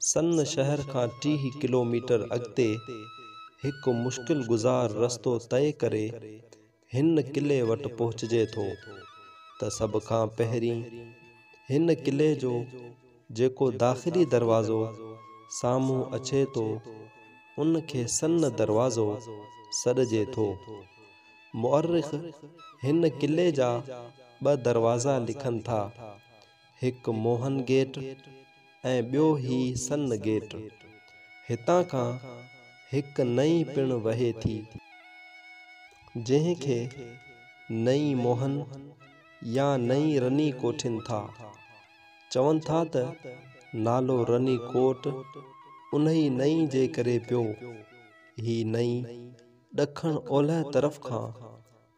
सन शहर खां 30 किलोमीटर अॻिते हिकु मुश्किल गुज़ार रस्तो तय करे हिन किले वटि पहुचजे थो त सभ खां पहिरीं हिन किले जो जेको दाख़िली दरवाज़ो साम्हूं अचे थो उन खे सन दरवाज़ो सॾिजे थो। मुअर्रिख़ हिन किले जा 2 दरवाज़ा लिखनि था, हिकु मोहन गेट ऐं ॿियो ही सन गेट। हितां खां हिकु नई पिण वहे थी जंहिंखे नई मोहन या नई रनी कोठिन था। चवनि था त नालो रनी कोट उन्ही नई जे करे पियो। ही नई ॾखण ओलह तरफ़ खां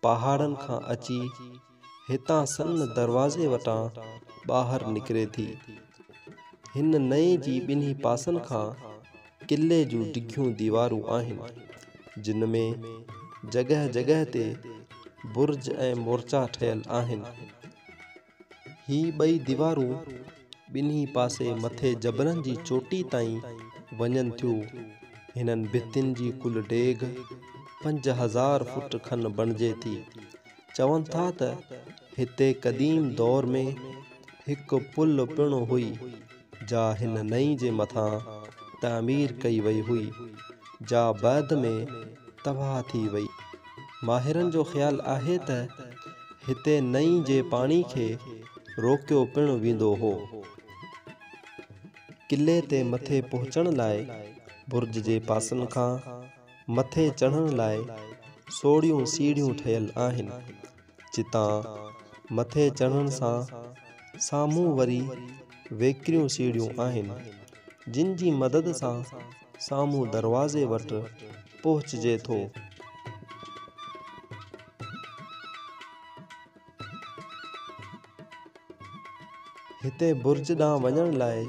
पहाड़नि खां अची हितां सन दरवाज़े वटां ॿाहिरि निकिरे थी। हिन नई जी ॿिन्ही पासनि खां किले जूं डिघियूं दीवारूं आहिनि जिन में जॻह जॻह ते बुर्ज ऐं मोर्चा ठहियल आहिनि। ही 2 दीवारूं ॿिन्ही पासे मथे जबलनि जी चोटी ताईं वञनि थियूं। हिननि भितियुनि जी कुल डेघ 5000 फुट खन बणिजे थी। चवनि था त हिते क़दीम दौर में हिकु पुल पिण हुई जा हिन नई जे मथां तामीर कई वई हुई जा बाद में तबाह थी वई। माहिरनि जो ख़्यालु आहे त हिते नई जे पाणी खे रोकियो पिण वेंदो हो। किले ते मथे पहुचण लाइ बुर्ज जे पासनि खां मथे चढ़ण लाइ सोड़ियूं सीढ़ियूं ठहियल आहिनि। चितां मथे चढ़ण सां साम्हूं वरी वेकिरियूं सीढ़ियूं आहिनि जिन जी मदद सां साम्हूं दरवाज़े वटि पहुचजे थो। हिते बुर्ज ॾांहुं वञण लाइ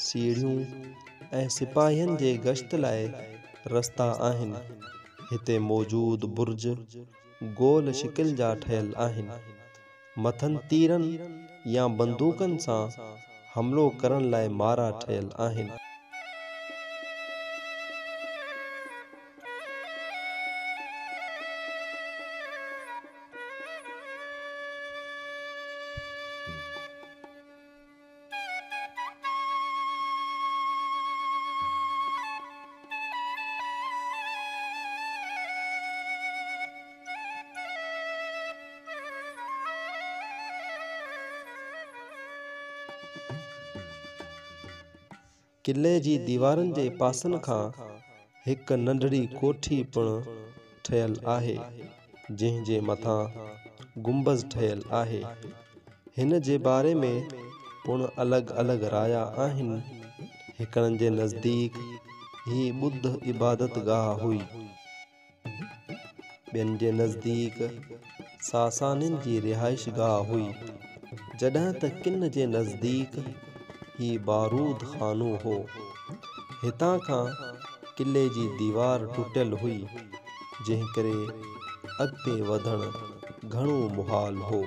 सीढ़ियूं ऐं सिपाहियनि जे गश्त लाइ रस्ता आहिनि। हिते मौजूद बुर्ज गोल शिकिल जा ठहियल आहिनि। मथनि तीरनि या बंदूकनि सां हमलो करण लाइ मारा ठहियल आहिनि। किले जी दीवारनि जे पासनि खां हिकु नंढड़ी कोठी पिण ठहियल आहे जंहिं जे मथां गुंबज़ ठहियल आहे। हिन जे बारे में पिण अलॻि अलॻि राया आहिनि। हिकड़नि जे नज़दीक ही ॿुद्ध इबादत गाह हुई, ॿियनि जे नज़दीक सासानिन जी रिहाइश गाह हुई, जॾहिं त किन जे नज़दीक ही बारूद खानो हो। हितां खां किले जी दीवार टुटियल हुई जंहिं करे अॻिते वधण घणो मुहाल हो।